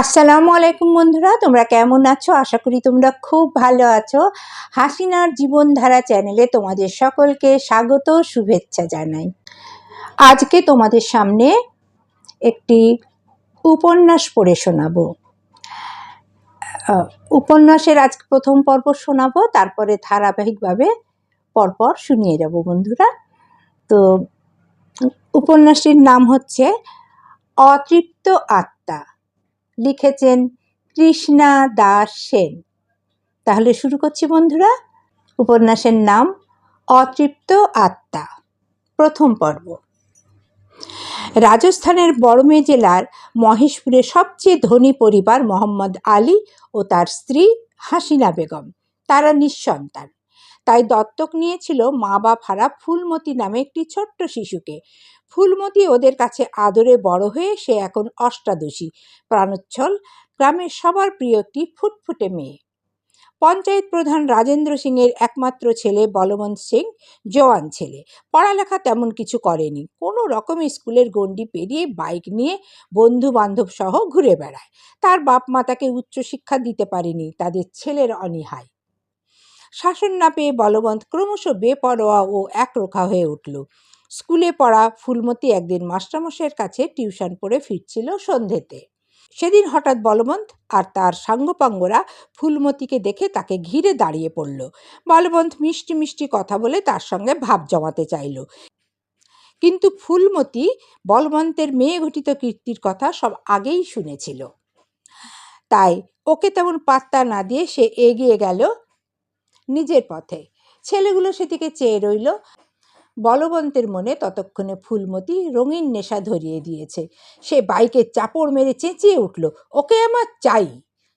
আসসালামু আলাইকুম বন্ধুরা, তোমরা কেমন আছো? আশা করি তোমরা খুব ভালো আছো। হাসিনার জীবনধারা চ্যানেলে তোমাদের সকলকে স্বাগত, শুভেচ্ছা জানাই। আজকে তোমাদের সামনে একটি উপন্যাস পড়ে শোনাবো। উপন্যাসের আজ প্রথম পর্ব শোনাবো, তারপরে ধারাবাহিকভাবে পরপর শুনিয়ে যাব বন্ধুরা। তো উপন্যাসটির নাম হচ্ছে অতৃপ্ত আত্মা, লিখেছেন কৃষ্ণা দাস সেন। তাহলে শুরু করছি বন্ধুরা। উপন্যাসের নাম অতৃপ্ত আত্মা, প্রথম পর্ব। রাজস্থানের বড়মে জেলার মহেশপুরের সবচেয়ে ধনী পরিবার মোহাম্মদ আলী ও তার স্ত্রী হাসিনা বেগম। তারা নিঃসন্তান, তাই দত্তক নিয়েছিল মা বাপ হারা ফুলমতি নামে একটি ছোট্ট শিশুকে। ফুলমতি ওদের কাছে আদরে বড় হয়ে সে এখন অষ্টাদশী, প্রাণোচ্ছল, গ্রামের সবার প্রিয় একটি ফুটফুটে মেয়ে। পঞ্চায়েত প্রধান রাজেন্দ্র সিংয়ের একমাত্র ছেলে বলবন্ত সিং জওয়ান ছেলে। পড়ালেখা তেমন কিছু করেনি, কোনো রকমে স্কুলের গণ্ডি পেরিয়ে বাইক নিয়ে বন্ধু বান্ধব সহ ঘুরে বেড়ায়। তার বাপ মা তাকে উচ্চশিক্ষা দিতে পারেনি, তাদের ছেলের অনীহায়। শাসন না পেয়ে বলবন্ত ক্রমশ বেপরোয়া ও একরোখা হয়ে উঠল। স্কুলে পড়া ফুলমতি একদিন মাস্টারমশাইয়ের কাছে টিউশন পড়ে ফিরছিল সন্ধেতে। সেদিন হঠাৎ বলবন্ত আর তার সাঙ্গপাঙ্গরা ফুলমতিকে দেখে তাকে ঘিরে দাঁড়িয়ে পড়ল। বলবন্ত মিষ্টি মিষ্টি কথা বলে তার সঙ্গে ভাব জমাতে চাইল, কিন্তু ফুলমতি বলবন্তের মেয়ে ঘটিত কীর্তির কথা সব আগেই শুনেছিল। তাই ওকে তেমন পাত্তা না দিয়ে সে এগিয়ে গেল নিজের পথে। ছেলেগুলো সেদিকে চেয়ে রইল। বলবন্তের মনে ততক্ষণে ফুলমতি রঙিন নেশা ধরিয়ে দিয়েছে। সে বাইকে চাপড় মেরে চেঁচিয়ে উঠল, ওকে আমার চাই।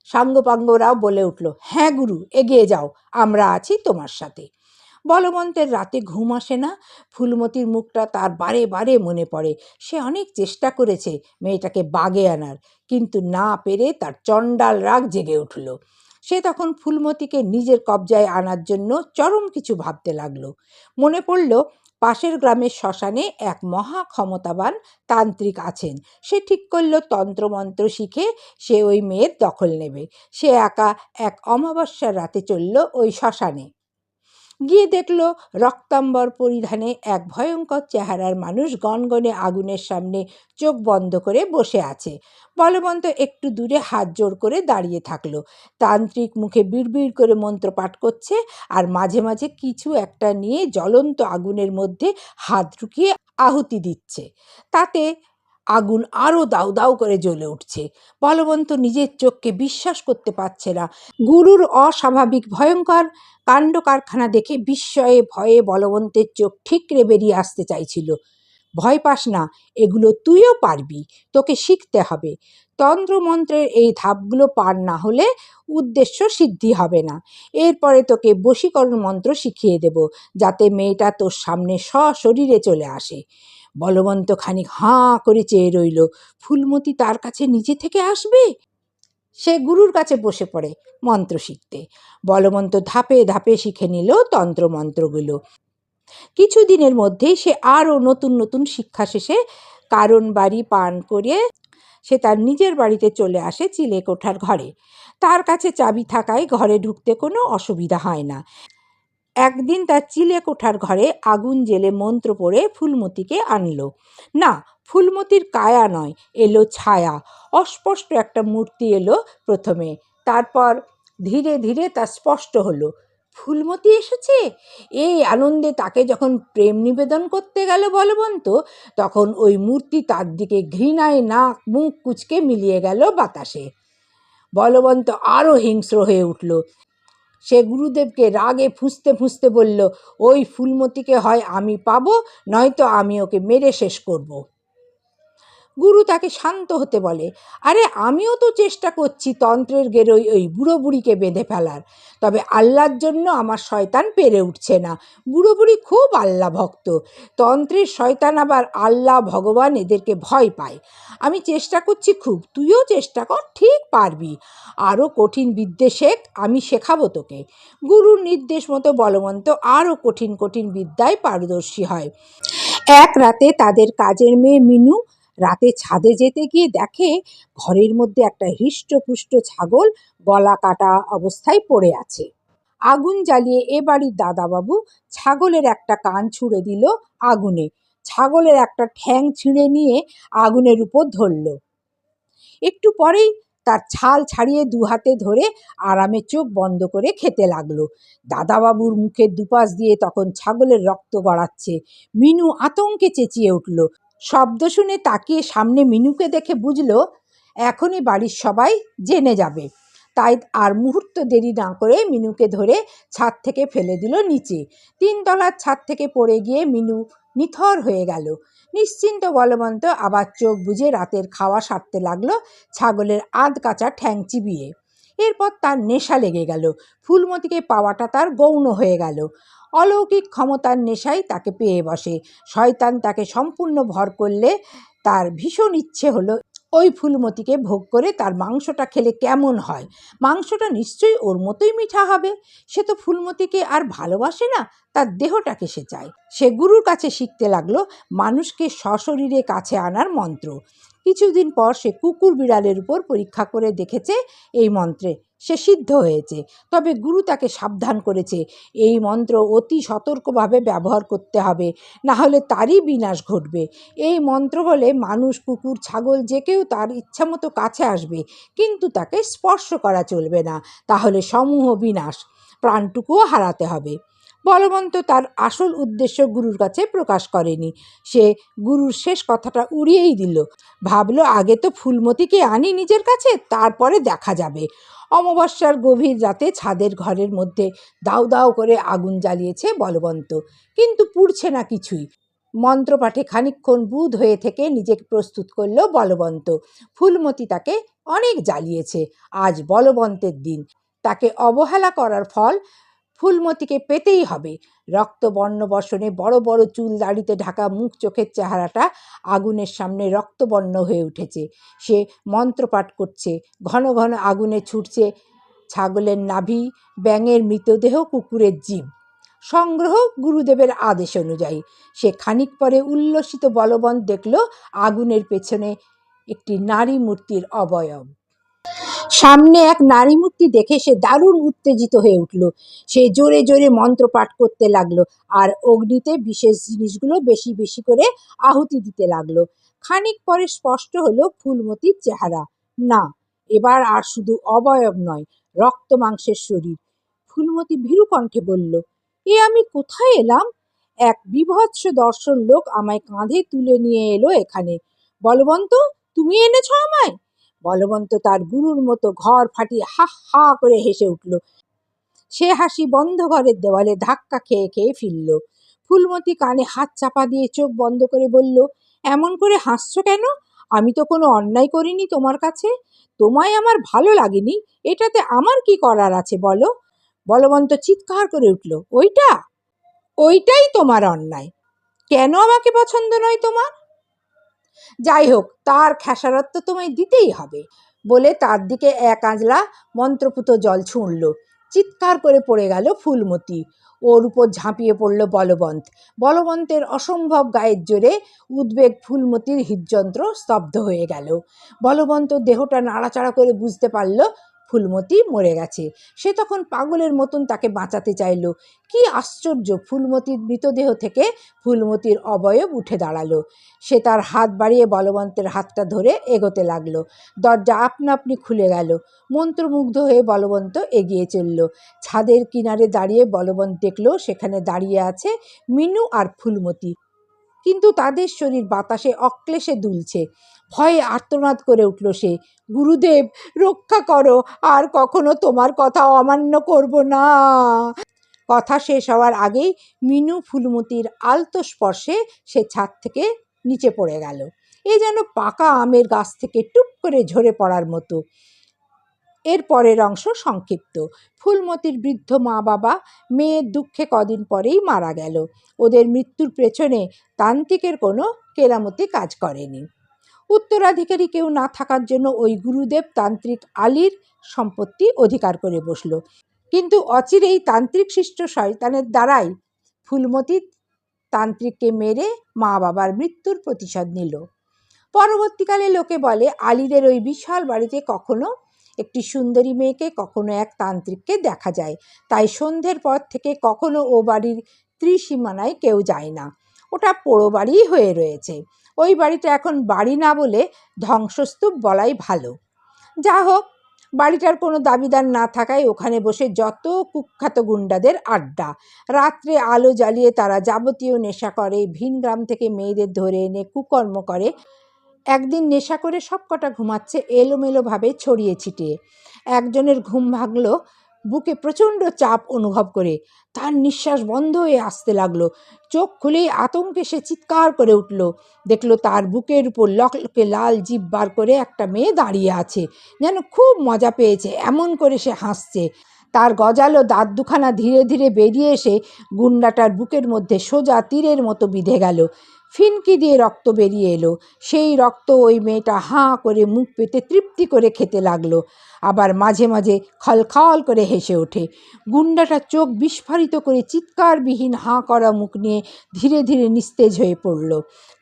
সাঙ্গপাঙ্গরাও বলে উঠল, হ্যাঁ গুরু, এগিয়ে যাও, আমরা আছি তোমার সাথে। বলবন্তের রাতে ঘুম আসে না। ফুলমতির মুখটা তার বারে বারে মনে পড়ে। সে অনেক চেষ্টা করেছে মেয়েটাকে বাগে আনার, কিন্তু না পেরে তার চণ্ডাল রাগ জেগে উঠল। সে তখন ফুলমতিকে নিজের কবজায় আনার জন্য চরম কিছু ভাবতে লাগলো। মনে পড়ল পাশের গ্রামের শ্মশানে এক মহা ক্ষমতাবান তান্ত্রিক আছেন। সে ঠিক করল তন্ত্রমন্ত্র শিখে সে ওই মেয়ের দখল নেবে। সে একা এক অমাবস্যার রাতে চলল ওই শ্মশানে। গিয়ে দেখল রক্তাম্বর পরিধানে এক ভয়ঙ্কর চেহারার মানুষ গনগনে আগুনের সামনে চোখ বন্ধ করে বসে আছে। বলবন্ত একটু দূরে হাত জোড় করে দাঁড়িয়ে থাকলো। তান্ত্রিক মুখে বিড়বিড় করে মন্ত্র পাঠ করছে আর মাঝে মাঝে কিছু একটা নিয়ে জ্বলন্ত আগুনের মধ্যে হাত ঢুকিয়ে আহুতি দিচ্ছে। তাতে আগুন আরও দাউ দাউ করে জ্বলে উঠছে। বলবন্ত নিজের চোখকে বিশ্বাস করতে পারছে না। গুরুর অস্বাভাবিক ভয়ঙ্কর কাণ্ড কারখানা দেখে বিস্ময়ে ভয়ে বলবন্তের চোখ ঠিকরে বেরিয়ে আসতে চাইছিল। ভয় পাস না, এগুলো তুইও পারবি, তোকে শিখতে হবে। তন্ত্রমন্ত্রের এই ধাপগুলো পার না হলে উদ্দেশ্য সিদ্ধি হবে না। এরপরে তোকে বশীকরণ মন্ত্র শিখিয়ে দেব, যাতে মেয়েটা তোর সামনে সশরীরে চলে আসে। বলবন্ত খানিক হাঁ করে চেয়ে রইল। ফুলমতি তার কাছে নিজে থেকে আসবে? সে গুরুর কাছে বসে পড়ে মন্ত্র শিখতে। বলবন্ত ধাপে ধাপে শিখে নিল তন্ত্রমন্ত্রগুলো। কিছুদিনের মধ্যেই সে আরও নতুন নতুন শিক্ষা শেষে কারণ বাড়ি পান করে সে তার নিজের বাড়িতে চলে আসে চিলেকোঠার ঘরে। তার কাছে চাবি থাকায় ঘরে ঢুকতে কোনো অসুবিধা হয় না। একদিন তার চিলেকোঠার ঘরে আগুন জেলে মন্ত্র পড়ে ফুলমতিকে আনলো। না, ফুলমতির কায়া নয়, এলো ছায়া। অস্পষ্ট একটা মূর্তি এলো প্রথমে, তারপর ধীরে ধীরে তা স্পষ্ট হলো। ফুলমতি এসেছে। এই আনন্দে তাকে যখন প্রেম নিবেদন করতে গেল বলবন্ত, তখন ওই মূর্তি তার দিকে ঘৃণায় নাক মুখ কুচকে মিলিয়ে গেল বাতাসে। বলবন্ত আরও হিংস্র হয়ে উঠল। সে গুরুদেবকে রাগে ফুঁসতে ফুঁসতে বলল, ওই ফুলমতিকে হয় আমি পাবো, নয়তো আমি ওকে মেরে শেষ করব। গুরু তাকে শান্ত হতে বলে, আরে আমিও তো চেষ্টা করছি তন্ত্রের গেরোয় ওই বুড়ো বুড়িকে বেঁধে ফেলার, তবে আল্লাহর জন্য আমার শয়তান পেরে উঠছে না। বুড়ো বুড়ি খুব আল্লাহ ভক্ত, তন্ত্রের শয়তান আবার আল্লাহ ভগবান এদেরকে ভয় পায়। আমি চেষ্টা করছি খুব, তুইও চেষ্টা কর, ঠিক পারবি। আরও কঠিন বিদ্যে শেখ, আমি শেখাবো তোকে। গুরুর নির্দেশ মতো বলবন্ত আরও কঠিন কঠিন বিদ্যায় পারদর্শী হয়। এক রাতে তাদের কাজের মেয়ে মিনু রাতে ছাদে যেতে গিয়ে দেখে ঘরের মধ্যে একটা হৃষ্টপুষ্ট ছাগল গলা কাটা অবস্থায় পড়ে আছে। আগুন জ্বালিয়ে এ বাড়ির দাদাবাবু ছাগলের একটা কান ছুঁড়ে দিল আগুনে, ছাগলের একটা ঠ্যাং ছিঁড়ে নিয়ে আগুনের উপর ধরল। একটু পরেই তার ছাল ছাড়িয়ে দু হাতে ধরে আরামে চোখ বন্ধ করে খেতে লাগলো। দাদাবাবুর মুখের দুপাশ দিয়ে তখন ছাগলের রক্ত গড়াচ্ছে। মিনু আতঙ্কে চেঁচিয়ে উঠল। শব্দ শুনে তাকিয়ে সামনে মিনুকে দেখে বুঝলো এখনই বাড়ির সবাই জেনে যাবে। তাই আর মুহূর্ত দেরি না করে মিনুকে ধরে ছাদ থেকে ফেলে দিল নিচে। 3 তলার ছাদ থেকে পড়ে গিয়ে মিনু নিথর হয়ে গেল। নিশ্চিন্ত বলবন্ত আবার চোখ বুজে রাতের খাওয়া সারতে লাগলো ছাগলের আধ কাঁচা ঠ্যাং চিবিয়ে। এরপর তার নেশা লেগে গেল। ফুলমতিকে পাওয়াটা তার গৌণ হয়ে গেল। অলৌকিক ক্ষমতার নেশায় তাকে পেয়ে বসে। শয়তান তাকে সম্পূর্ণ ভর করলে তার ভীষণ ইচ্ছে হলো ওই ফুলমতিকে ভোগ করে তার মাংসটা খেলে কেমন হয়। মাংসটা নিশ্চয়ই ওর মতোই মিঠা হবে। সে তো ফুলমতিকে আর ভালোবাসে না, তার দেহটাকে সে চায়। সে গুরুর কাছে শিখতে লাগলো মানুষকে সশরীরে কাছে আনার মন্ত্র। কিছুদিন পর সে কুকুর বিড়ালের উপর পরীক্ষা করে দেখেছে এই মন্ত্রে সে সিদ্ধ হয়েছে। তবে গুরু তাকে সাবধান করেছে এই মন্ত্র অতি সতর্কভাবে ব্যবহার করতে হবে, না হলে তারই বিনাশ ঘটবে। এই মন্ত্র বলে মানুষ, কুকুর, ছাগল যে কেউ তার ইচ্ছামতো কাছে আসবে, কিন্তু তাকে স্পর্শ করা চলবে না, তাহলে সমূহ বিনাশ, প্রাণটুকুও হারাতে হবে। বলবন্ত তার আসল উদ্দেশ্য গুরুর কাছে প্রকাশ করেনি। সে গুরুর শেষ কথাটা উড়িয়েই দিল। ভাবলো আগে তো ফুলমতিকে আনি নিজের কাছে, তারপরে দেখা যাবে। অমাবস্যার গভীর রাতে ছাদের ঘরের মধ্যে দাউ দাউ করে আগুন জ্বালিয়েছে বলবন্ত, কিন্তু পুড়ছে না কিছুই। মন্ত্রপাঠে খানিকক্ষণ বুঁদ হয়ে থেকে নিজেকে প্রস্তুত করল বলবন্ত। ফুলমতি তাকে অনেক জ্বালিয়েছে, আজ বলবন্তের দিন। তাকে অবহেলা করার ফল ফুলমতিকে পেতেই হবে। রক্তবর্ণ বসনে বড় বড় চুল দাড়িতে ঢাকা মুখ চোখের চেহারাটা আগুনের সামনে রক্তবর্ণ হয়ে উঠেছে। সে মন্ত্রপাঠ করছে, ঘন ঘন আগুনে ছুটছে ছাগলের নাভি, ব্যাঙের মৃতদেহ, কুকুরের জীব। সংগ্রহ গুরুদেবের আদেশ অনুযায়ী। সে খানিক পরে উল্লসিত বলবন্ত দেখল আগুনের পেছনে একটি নারী মূর্তির অবয়ব। সামনে এক নারী মূর্তি দেখে সে দারুণ উত্তেজিত হয়ে উঠল। সে জোরে জোরে মন্ত্রপাঠ করতে লাগলো আর অগ্নিতে বিশেষ জিনিসগুলো বেশি বেশি করে আহুতি দিতে লাগলো। খানিক পরে স্পষ্ট হলো ফুলমতির চেহারা। না, এবার আর শুধু অবয়ব নয়, রক্ত মাংসের শরীর। ফুলমতি ভীরু কণ্ঠে বলল, এ আমি কোথায় এলাম? এক বিভৎস দর্শন লোক আমায় কাঁধে তুলে নিয়ে এলো এখানে। বলবন্ত, তুমি এনেছো আমায়? বলবন্ত তার গুরুর মতো ঘর ফাটিয়ে হা হা করে হেসে উঠল। সে হাসি বন্ধ ঘরের দেওয়ালে ধাক্কা খেয়ে খেয়ে ফিরল। ফুলমতি কানে হাত চাপা দিয়ে চোখ বন্ধ করে বলল, এমন করে হাসছো কেন? আমি তো কোনো অন্যায় করিনি তোমার কাছে। তোমায় আমার ভালো লাগেনি, এটাতে আমার কি করার আছে বলো? বলবন্ত চিৎকার করে উঠল, ওইটা ওইটাই তোমার অন্যায়। কেন আমাকে পছন্দ নয় তোমার? যাই হোক, তার খেসারত তো তোমায় দিতেই হবে। বলে তার দিকে এক আঁজলা মন্ত্রপুত জল ছুঁড়ল। চিৎকার করে পড়ে গেল ফুলমতি। ওর উপর ঝাঁপিয়ে পড়ল বলবন্ত। বলবন্তের অসম্ভব গায়ের জোরে উদ্বেগ ফুলমতির হৃদযন্ত্র স্তব্ধ হয়ে গেল। বলবন্ত দেহটা নাড়াচাড়া করে বুঝতে পারল ফুলমতি মরে গেছে। সে তখন পাগলের মতন তাকে বাঁচাতে চাইল। কি আশ্চর্য, ফুলমতির মৃতদেহ থেকে ফুলমতির অবয়ব উঠে দাঁড়ালো। সে তার হাত বাড়িয়ে বলবন্তের হাতটা ধরে এগোতে লাগলো। দরজা আপনা আপনি খুলে গেল। মন্ত্রমুগ্ধ হয়ে বলবন্ত এগিয়ে চলল। ছাদের কিনারে দাঁড়িয়ে বলবন্ত দেখল সেখানে দাঁড়িয়ে আছে মিনু আর ফুলমতি, কিন্তু তাদের শরীর বাতাসে অক্লেশে দুলছে। ভয়ে আর্তনাদ করে উঠল সে, গুরুদেব রক্ষা করো, আর কখনো তোমার কথা অমান্য করব না। কথা শেষ হওয়ার আগেই মিনু ফুলমতির আলতো স্পর্শে সে ছাদ থেকে নিচে পড়ে গেল। এ যেন পাকা আমের গাছ থেকে টুপ করে ঝরে পড়ার মতো। এর পরের অংশ সংক্ষিপ্ত। ফুলমতির বৃদ্ধ মা বাবা মেয়ের দুঃখে কদিন পরেই মারা গেল। ওদের মৃত্যুর পেছনে তান্ত্রিকের কোনো কেরামতি কাজ করেনি। উত্তরাধিকারী কেউ না থাকার জন্য ওই গুরুদেব তান্ত্রিক আলীর সম্পত্তি অধিকার করে বসল। কিন্তু অচিরেই তান্ত্রিক শিষ্ট শয়তানের দ্বারাই ফুলমতি তান্ত্রিককে মেরে মা বাবার মৃত্যুর প্রতিশোধ নিল। পরবর্তীকালে লোকে বলে আলীদের ওই বিশাল বাড়িতে কখনো একটি সুন্দরী মেয়েকে, কখনো এক তান্ত্রিককে দেখা যায়। তাই সন্ধ্যের পর থেকে কখনো ও বাড়ির ত্রিসীমানায় কেউ যায় না। ওটা পোড়ো বাড়িই হয়ে রয়েছে। ওই বাড়িটা এখন বাড়ি না বলে ধ্বংসস্তূপ বলাই ভালো। যা হোক, বাড়িটার কোনো দাবিদার না থাকায় ওখানে বসে যত কুখ্যাত গুন্ডাদের আড্ডা। রাত্রে আলো জ্বালিয়ে তারা যাবতীয় নেশা করে, ভিন গ্রাম থেকে মেয়েদের ধরে এনে কুকর্ম করে। একদিন নেশা করে সব কটা ঘুমাচ্ছে এলোমেলোভাবে ছড়িয়ে ছিটিয়ে। একজনের ঘুম ভাঙল বুকে প্রচণ্ড চাপ অনুভব করে। তার নিঃশ্বাস বন্ধ হয়ে আসতে লাগলো। চোখ খুলেই আতঙ্কে সে চিৎকার করে উঠল। দেখলো তার বুকের উপর লকলকে লাল জিভ বার করে একটা মেয়ে দাঁড়িয়ে আছে, যেন খুব মজা পেয়েছে এমন করে সে হাসছে। তার গজালো দাঁত দুখানা ধীরে ধীরে বেরিয়ে এসে গুন্ডাটার বুকের মধ্যে সোজা তীরের মতো বিঁধে গেল। ফিনকি দিয়ে রক্ত বেরিয়ে এলো। সেই রক্ত ওই মেয়েটা হাঁ করে মুখ পেতে তৃপ্তি করে খেতে লাগলো। আবার মাঝে মাঝে খলখল করে হেসে ওঠে। গুন্ডাটা চোখ বিস্ফারিত করে চিৎকারবিহীন হাঁ করা মুখ নিয়ে ধীরে ধীরে নিস্তেজ হয়ে পড়ল।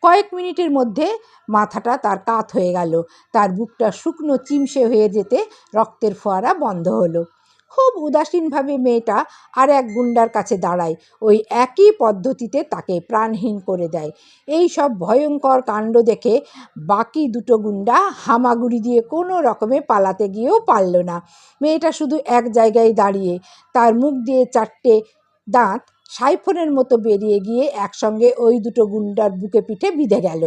কয়েক মিনিটের মধ্যে মাথাটা তার কাত হয়ে গেল। তার বুকটা শুকনো চিমসে হয়ে যেতে রক্তের ফোয়ারা বন্ধ হলো। খুব উদাসীনভাবে মেয়েটা আর এক গুন্ডার কাছে দাঁড়ায়, ওই একই পদ্ধতিতে তাকে প্রাণহীন করে দেয়। এই সব ভয়ঙ্কর কাণ্ড দেখে বাকি দুটো গুন্ডা হামাগুড়ি দিয়ে কোনো রকমে পালাতে গিয়েও পারল না। মেয়েটা শুধু এক জায়গায় দাঁড়িয়ে, তার মুখ দিয়ে চারটে দাঁত সাইফোনের মতো বেরিয়ে গিয়ে একসঙ্গে ওই দুটো গুন্ডার বুকে পিঠে বিঁধে গেল।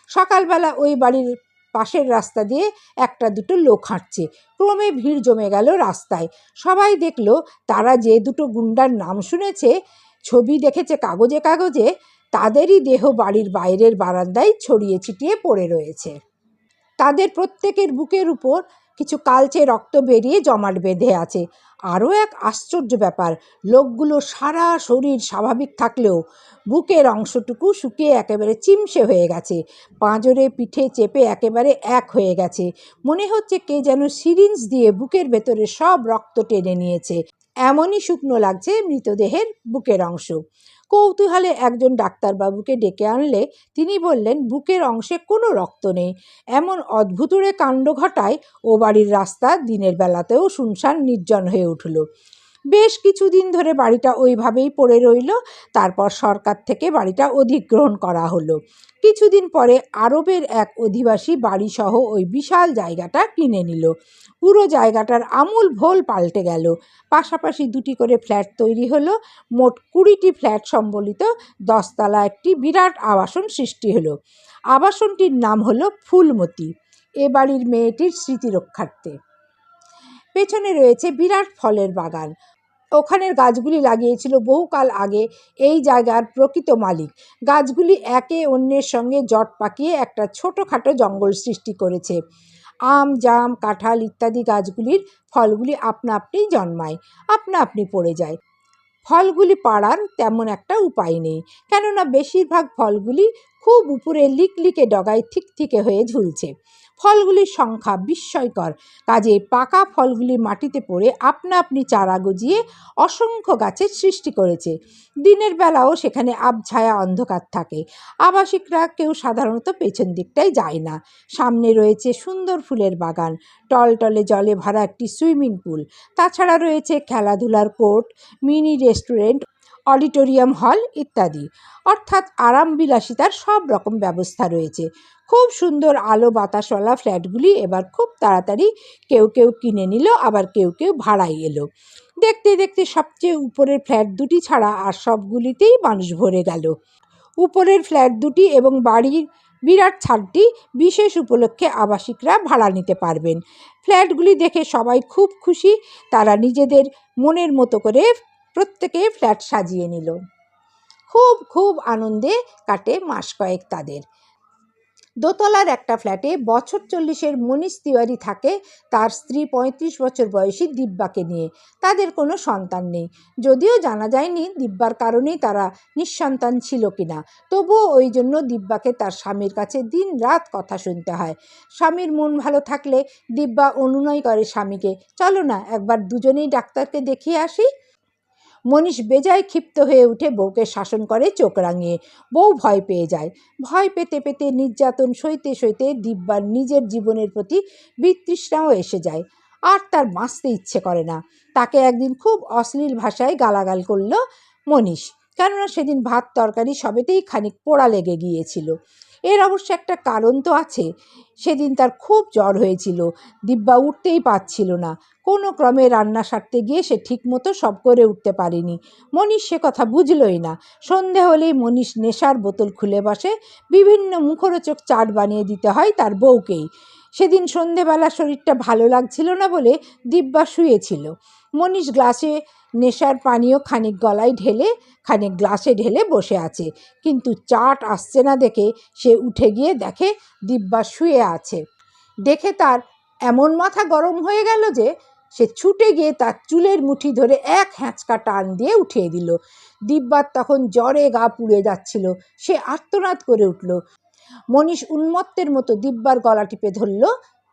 সকালবেলা ওই বাড়ির পাশের রাস্তা দিয়ে একটা দুটো লোক হাঁটছে। ক্রমে ভিড় জমে গেল রাস্তায়। সবাই দেখলো তারা যে দুটো গুন্ডার নাম শুনেছে, ছবি দেখেছে কাগজে কাগজে, তাদেরই দেহ বাড়ির বাইরের বারান্দায় ছড়িয়ে ছিটিয়ে পড়ে রয়েছে। তাদের প্রত্যেকের বুকের উপর কিছু কালচে রক্ত বেরিয়ে জমাট বেঁধে আছে। আরও এক আশ্চর্য ব্যাপার, লোকগুলো সারা শরীর স্বাভাবিক থাকলেও বুকের অংশটুকু শুকিয়ে একেবারে চিমসে হয়ে গেছে। পাঁজরে পিঠে চেপে একেবারে এক হয়ে গেছে। মনে হচ্ছে কে যেন সিরিঞ্জ দিয়ে বুকের ভেতরে সব রক্ত টেনে নিয়েছে। এমনই শুকনো লাগছে মৃতদেহের বুকের অংশ। কৌতূহলে একজন ডাক্তারবাবুকে ডেকে আনলে তিনি বললেন বুকের অংশে কোনো রক্ত নেই। এমন অদ্ভুতুড়ে কাণ্ড ঘটায় ও বাড়ির রাস্তা দিনের বেলাতেও শুনশান নির্জন হয়ে উঠল। বেশ কিছুদিন ধরে বাড়িটা ওইভাবেই পড়ে রইল। তারপর সরকার থেকে বাড়িটা অধিগ্রহণ করা হলো। কিছুদিন পরে আরবের এক অধিবাসী বাড়িসহ ওই বিশাল জায়গাটা কিনে নিল। পুরো জায়গাটার আমূল ভোল পাল্টে গেল। পাশাপাশি দুটি করে ফ্ল্যাট তৈরি হলো। মোট 20টি ফ্ল্যাট সম্বলিত 10 তলা একটি বিরাট আবাসন সৃষ্টি হলো। আবাসনটির নাম হলো ফুলমতি, এ বাড়ির মেয়েটির স্মৃতি রক্ষার্থে। পেছনে রয়েছে বিরাট ফলের বাগান। ওখানের গাছগুলি লাগিয়েছিল বহুকাল আগে এই জায়গার প্রকৃত মালিক। গাছগুলি একে অন্যের সঙ্গে জট পাকিয়ে একটা ছোটোখাটো জঙ্গল সৃষ্টি করেছে। আম, জাম, কাঁঠাল ইত্যাদি গাছগুলির ফলগুলি আপনা আপনি জন্মায়, আপনা আপনি পড়ে যায়। ফলগুলি পাড়ার তেমন একটা উপায় নেই, কেননা বেশিরভাগ ফলগুলি খুব উপরে লিকলিকে ডগায় থিকথিকে হয়ে ঝুলছে। ফলগুলির সংখ্যা বিস্ময়কর, কাজে পাকা ফলগুলি মাটিতে পড়ে আপনা আপনি চারা গজিয়ে অসংখ্য গাছের সৃষ্টি করেছে। দিনের বেলাও সেখানে আবছায়া অন্ধকার থাকে। আবাসিকরা কেউ সাধারণত পেছন দিকটায় যায় না। সামনে রয়েছে সুন্দর ফুলের বাগান, টলটলে জলে ভরা একটি সুইমিং পুল, তাছাড়া রয়েছে খেলাধুলার কোর্ট, মিনি রেস্টুরেন্ট, অডিটোরিয়াম হল ইত্যাদি। অর্থাৎ আরামবিলাসিতার সব রকম ব্যবস্থা রয়েছে। খুব সুন্দর আলো বাতাসওয়ালা ফ্ল্যাটগুলি এবার খুব তাড়াতাড়ি কেউ কেউ কিনে নিল, আবার কেউ কেউ ভাড়াই এলো। দেখতে দেখতে সবচেয়ে উপরের ফ্ল্যাট দুটি ছাড়া আর সবগুলিতেই মানুষ ভরে গেল। উপরের ফ্ল্যাট দুটি এবং বাড়ির বিরাট ছাদটি বিশেষ উপলক্ষে আবাসিকরা ভাড়া নিতে পারবেন। ফ্ল্যাটগুলি দেখে সবাই খুব খুশি। তারা নিজেদের মনের মতো করে প্রত্যেকে ফ্ল্যাট সাজিয়ে নিল। খুব খুব আনন্দে কাটে মাস কয়েক তাদের। দোতলার একটা ফ্ল্যাটে বছর 40-এর মনীষ তিওয়ারি থাকে তার স্ত্রী 35 বছর বয়সী দিব্যাকে নিয়ে। তাদের কোনো সন্তান নেই, যদিও জানা যায়নি দিব্যার কারণেই তারা নিঃসন্তান ছিল কিনা। তবুও ওই জন্য দিব্যাকে তার স্বামীর কাছে দিন রাত কথা শুনতে হয়। স্বামীর মন ভালো থাকলে দিব্যা অনুনয় করে স্বামীকে, চলো না একবার দুজনেই ডাক্তারকে দেখিয়ে আসি। মনীষ বেজায় ক্ষিপ্ত হয়ে উঠে বউকে শাসন করে চোখ রাঙিয়ে। বউ ভয় পেয়ে যায়। ভয় পেতে পেতে নির্যাতন সইতে সইতে দিব্যার নিজের জীবনের প্রতি বিতৃষ্ণাও এসে যায়। আর তার বাঁচতে ইচ্ছে করে না। তাকে একদিন খুব অশ্লীল ভাষায় গালাগাল করল মনীষ, কেননা সেদিন ভাত তরকারি সবেতেই খানিক পোড়া লেগে গিয়েছিল। এর অবশ্য একটা কারণ তো আছে। সেদিন তার খুব জ্বর হয়েছিল। দিব্যা উঠতেই পারছিল না। কোনো ক্রমে রান্না সারতে গিয়ে সে ঠিকমতো সব করে উঠতে পারেনি। মনীষ সে কথা বুঝলই না। সন্ধে হলেই মনীষ নেশার বোতল খুলে বসে। বিভিন্ন মুখরোচক চাট বানিয়ে দিতে হয় তার বউকেই। সেদিন সন্ধেবেলা শরীরটা ভালো লাগছিল না বলে দিব্যা শুয়েছিল। মনীষ গ্লাসে নেশার পানীয় খানিক গলায় ঢেলে খানিক গ্লাসে ঢেলে বসে আছে। কিন্তু চাট আসছে না দেখে সে উঠে গিয়ে দেখে দিব্যা শুয়ে আছে। দেখে তার এমন মাথা গরম হয়ে গেল যে সে ছুটে গিয়ে তার চুলের মুঠি ধরে এক হ্যাঁচকা টান দিয়ে উঠিয়ে দিল। দিব্যার তখন জ্বরে গা পুড়ে যাচ্ছিল। সে আর্তনাদ করে উঠল। মনীষ উন্মত্তের মতো দিব্যার গলা টিপে ধরল,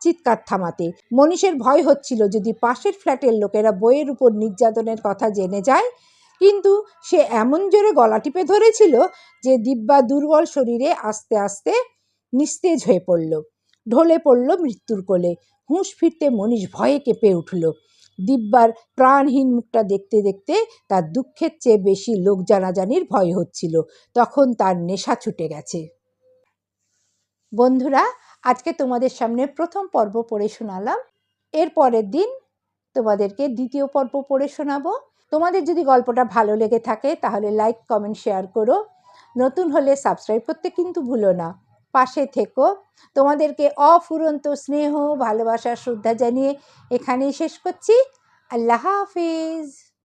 চিৎকার থামাতে। মনীষের ভয় হচ্ছিল যদি পাশের ফ্ল্যাটের লোকেরা বইয়ের উপর নির্যাতনের কথা জেনে যায়। কিন্তু সে এমন জোরে গলা টিপে ধরেছিল যে দিব্যা দুর্বল শরীরে আস্তে আস্তে নিস্তেজ হয়ে পড়ল, ঢলে পড়ল মৃত্যুর কোলে। হুঁশ ফিরতে মনীষ ভয়ে কেঁপে উঠল। দিব্যার প্রাণহীন মুখটা দেখতে দেখতে তার দুঃখের চেয়ে বেশি লোক জানাজানির ভয় হচ্ছিল। তখন তার নেশা ছুটে গেছে। বন্ধুরা, আজকে তোমাদের সামনে প্রথম পর্ব পড়ে শোনালাম। এর পরের দিন তোমাদেরকে দ্বিতীয় পর্ব পড়ে শোনাবো। তোমাদের যদি গল্পটা ভালো লেগে থাকে তাহলে লাইক, কমেন্ট, শেয়ার করো। নতুন হলে সাবস্ক্রাইব করতে কিন্তু ভুলো না। পাশে থেকো। তোমাদেরকে অফুরন্ত স্নেহ, ভালোবাসা, শ্রদ্ধা জানিয়ে এখানেই শেষ করছি। আল্লাহ হাফিজ।